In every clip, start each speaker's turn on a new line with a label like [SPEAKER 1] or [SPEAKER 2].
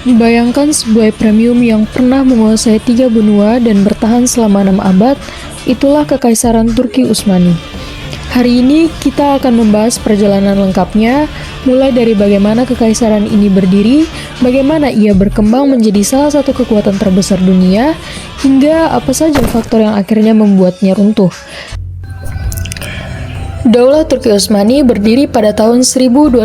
[SPEAKER 1] Bayangkan sebuah premium yang pernah menguasai 3 benua dan bertahan selama 6 abad, itulah Kekaisaran Turki Utsmani. Hari ini kita akan membahas perjalanan lengkapnya, mulai dari bagaimana kekaisaran ini berdiri, bagaimana ia berkembang menjadi salah satu kekuatan terbesar dunia, hingga apa saja faktor yang akhirnya membuatnya runtuh. Daulah Turki Utsmani berdiri pada tahun 1281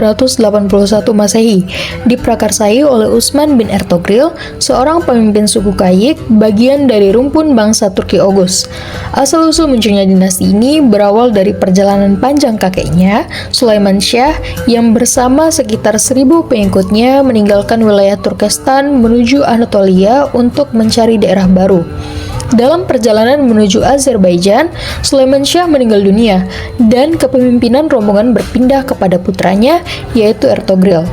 [SPEAKER 1] Masehi, diprakarsai oleh Utsman bin Ertugrul, seorang pemimpin suku Kayik, bagian dari rumpun bangsa Turki Oghuz. Asal-usul munculnya dinasti ini berawal dari perjalanan panjang kakeknya, Sulaiman Syah, yang bersama sekitar 1000 pengikutnya meninggalkan wilayah Turkestan menuju Anatolia untuk mencari daerah baru. Dalam perjalanan menuju Azerbaijan, Sulaiman Syah meninggal dunia dan kepemimpinan rombongan berpindah kepada putranya, yaitu Ertugrul.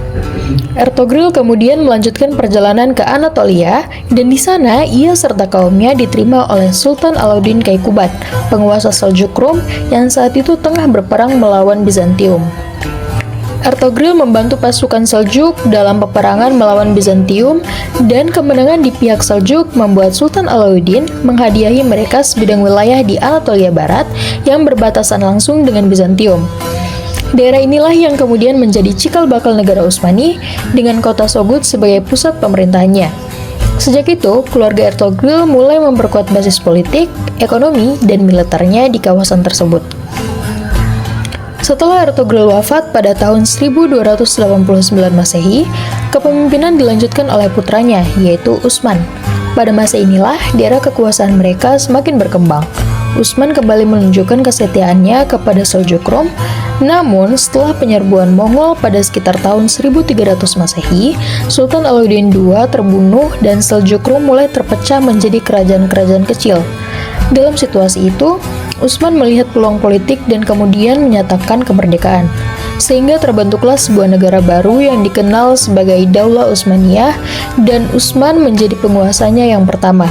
[SPEAKER 1] Ertugrul kemudian melanjutkan perjalanan ke Anatolia, dan di sana ia serta kaumnya diterima oleh Sultan Alauddin Kaykubat, penguasa Seljuk Rum yang saat itu tengah berperang melawan Bizantium. Ertugrul membantu pasukan Seljuk dalam peperangan melawan Bizantium, dan kemenangan di pihak Seljuk membuat Sultan Alauddin menghadiahi mereka sebidang wilayah di Anatolia Barat yang berbatasan langsung dengan Bizantium. Daerah inilah yang kemudian menjadi cikal bakal negara Utsmani dengan kota Sogod sebagai pusat pemerintahannya. Sejak itu, keluarga Ertugrul mulai memperkuat basis politik, ekonomi, dan militernya di kawasan tersebut. Setelah Ertugrul wafat pada tahun 1289 Masehi, kepemimpinan dilanjutkan oleh putranya, yaitu Utsman. Pada masa inilah, daerah kekuasaan mereka semakin berkembang. Utsman kembali menunjukkan kesetiaannya kepada Seljuk Rum, namun setelah penyerbuan Mongol pada sekitar tahun 1300 Masehi, Sultan Alauddin II terbunuh dan Seljuk Rum mulai terpecah menjadi kerajaan-kerajaan kecil. Dalam situasi itu, Utsman melihat peluang politik dan kemudian menyatakan kemerdekaan, sehingga terbentuklah sebuah negara baru yang dikenal sebagai Daulah Utsmaniyah, dan Utsman menjadi penguasanya yang pertama.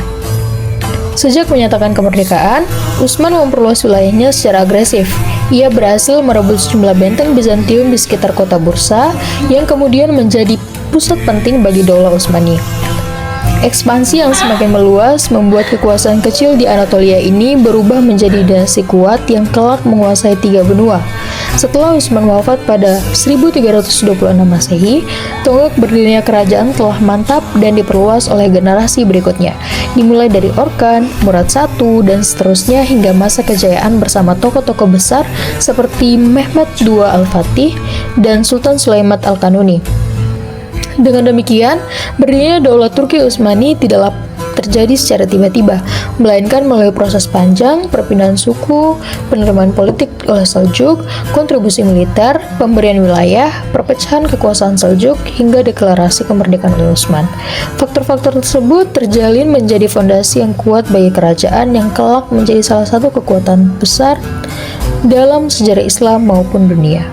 [SPEAKER 1] Sejak menyatakan kemerdekaan, Utsman memperluas wilayahnya secara agresif. Ia berhasil merebut sejumlah benteng Bizantium di sekitar kota Bursa, yang kemudian menjadi pusat penting bagi Daulah Utsmani. Ekspansi yang semakin meluas membuat kekuasaan kecil di Anatolia ini berubah menjadi dinasti kuat yang kelak menguasai 3 benua. Setelah Utsman wafat pada 1326 Masehi, tonggak berdirinya kerajaan telah mantap dan diperluas oleh generasi berikutnya, dimulai dari Orkan, Murad I, dan seterusnya hingga masa kejayaan bersama tokoh-tokoh besar seperti Mehmed II Al-Fatih dan Sultan Sulaiman Al-Kanuni. Dengan demikian, berdirinya Daulah Turki Utsmani tidaklah terjadi secara tiba-tiba, melainkan melalui proses panjang, perpindahan suku, penerimaan politik oleh Seljuk, kontribusi militer, pemberian wilayah, perpecahan kekuasaan Seljuk, hingga deklarasi kemerdekaan oleh Utsman. Faktor-faktor tersebut terjalin menjadi fondasi yang kuat bagi kerajaan yang kelak menjadi salah satu kekuatan besar dalam sejarah Islam maupun dunia.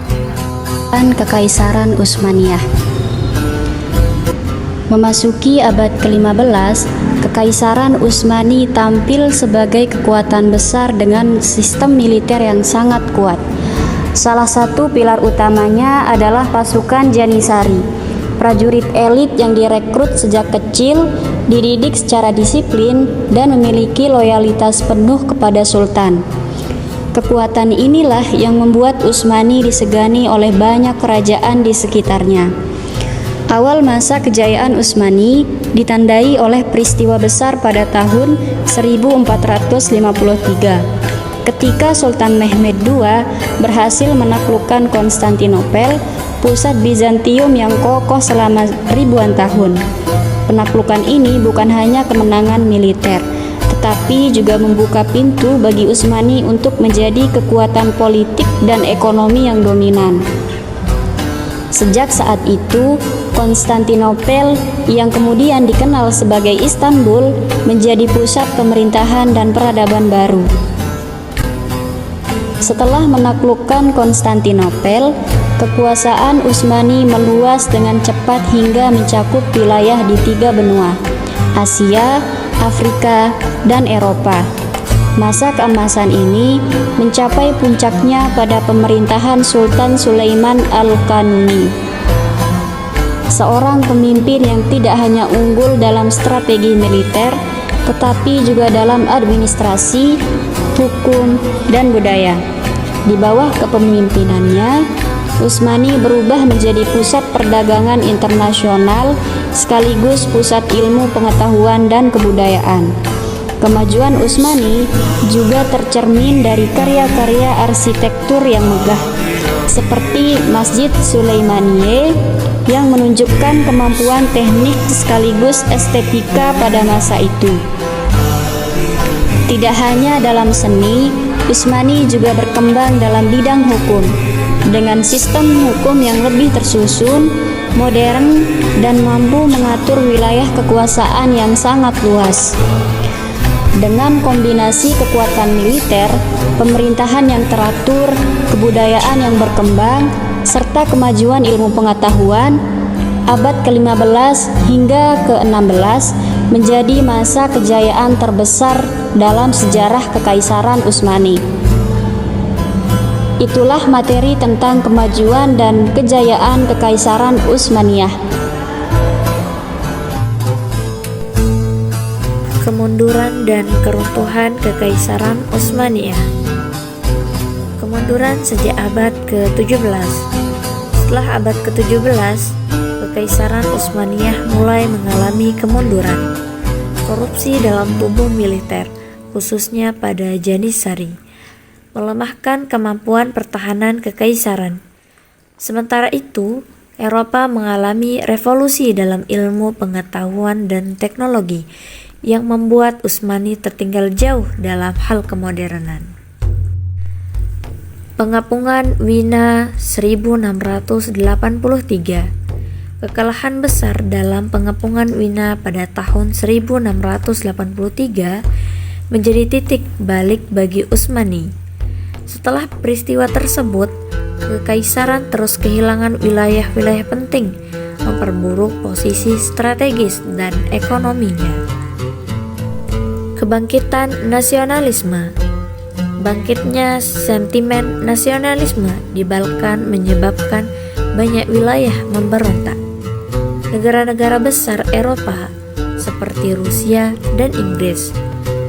[SPEAKER 2] Kekaisaran Utsmaniyah. Memasuki abad ke-15, Kekaisaran Utsmani tampil sebagai kekuatan besar dengan sistem militer yang sangat kuat. Salah satu pilar utamanya adalah pasukan Janissary, prajurit elit yang direkrut sejak kecil, dididik secara disiplin, dan memiliki loyalitas penuh kepada sultan. Kekuatan inilah yang membuat Utsmani disegani oleh banyak kerajaan di sekitarnya. Awal masa kejayaan Utsmani ditandai oleh peristiwa besar pada tahun 1453, ketika Sultan Mehmed II berhasil menaklukkan Konstantinopel, pusat Bizantium yang kokoh selama ribuan tahun. Penaklukan ini bukan hanya kemenangan militer, tetapi juga membuka pintu bagi Utsmani untuk menjadi kekuatan politik dan ekonomi yang dominan. Sejak saat itu, Konstantinopel yang kemudian dikenal sebagai Istanbul menjadi pusat pemerintahan dan peradaban baru. Setelah menaklukkan Konstantinopel, kekuasaan Utsmani meluas dengan cepat hingga mencakup wilayah di 3 benua, Asia, Afrika, dan Eropa. Masa keemasan ini mencapai puncaknya pada pemerintahan Sultan Sulaiman Al-Kanuni. seorang pemimpin yang tidak hanya unggul dalam strategi militer, tetapi juga dalam administrasi, hukum, dan budaya. Di bawah kepemimpinannya, Utsmani berubah menjadi pusat perdagangan internasional sekaligus pusat ilmu pengetahuan dan kebudayaan. Kemajuan Utsmani juga tercermin dari karya-karya arsitektur yang megah, seperti Masjid Sulaimaniyeh yang menunjukkan kemampuan teknik sekaligus estetika pada masa itu. Tidak hanya dalam seni, Utsmani juga berkembang dalam bidang hukum, dengan sistem hukum yang lebih tersusun, modern, dan mampu mengatur wilayah kekuasaan yang sangat luas. Dengan kombinasi kekuatan militer, pemerintahan yang teratur, kebudayaan yang berkembang, serta kemajuan ilmu pengetahuan, abad ke-15 hingga ke-16 menjadi masa kejayaan terbesar dalam sejarah Kekaisaran Utsmani. Itulah materi tentang kemajuan dan kejayaan Kekaisaran Utsmaniyah.
[SPEAKER 3] Kemunduran dan keruntuhan Kekaisaran Utsmaniyah. Kemunduran sejak abad ke-17. Setelah abad ke-17, Kekaisaran Utsmaniyah mulai mengalami kemunduran. Korupsi dalam tubuh militer, khususnya pada Janisari, melemahkan kemampuan pertahanan kekaisaran. Sementara itu, Eropa mengalami revolusi dalam ilmu pengetahuan dan teknologi yang membuat Utsmani tertinggal jauh dalam hal kemodernan. Pengapungan Wina 1683. Kekalahan besar dalam pengepungan Wina pada tahun 1683 menjadi titik balik bagi Utsmani. Setelah peristiwa tersebut, kekaisaran terus kehilangan wilayah-wilayah penting, memperburuk posisi strategis dan ekonominya. Kebangkitan nasionalisme. Bangkitnya sentimen nasionalisme di Balkan menyebabkan banyak wilayah memberontak. Negara-negara besar Eropa seperti Rusia dan Inggris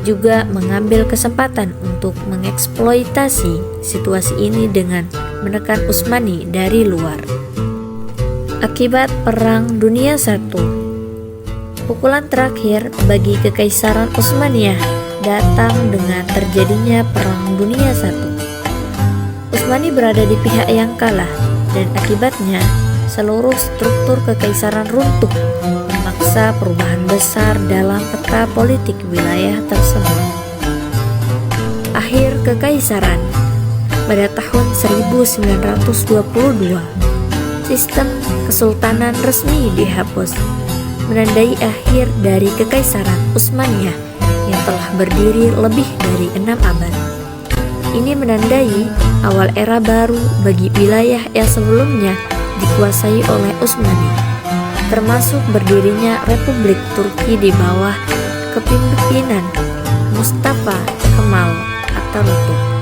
[SPEAKER 3] juga mengambil kesempatan untuk mengeksploitasi situasi ini dengan menekan Utsmani dari luar. Akibat Perang Dunia I, pukulan terakhir bagi Kekaisaran Utsmaniyah datang dengan terjadinya Perang Dunia I. Utsmani berada di pihak yang kalah dan akibatnya seluruh struktur kekaisaran runtuh, memaksa perubahan besar dalam peta politik wilayah tersebut. Akhir kekaisaran. Pada tahun 1922, sistem kesultanan resmi dihapus, menandai akhir dari Kekaisaran Utsmaniyah yang telah berdiri lebih dari 6 abad. Ini menandai awal era baru bagi wilayah yang sebelumnya dikuasai oleh Utsmani, termasuk berdirinya Republik Turki di bawah kepemimpinan Mustafa Kemal Atatürk.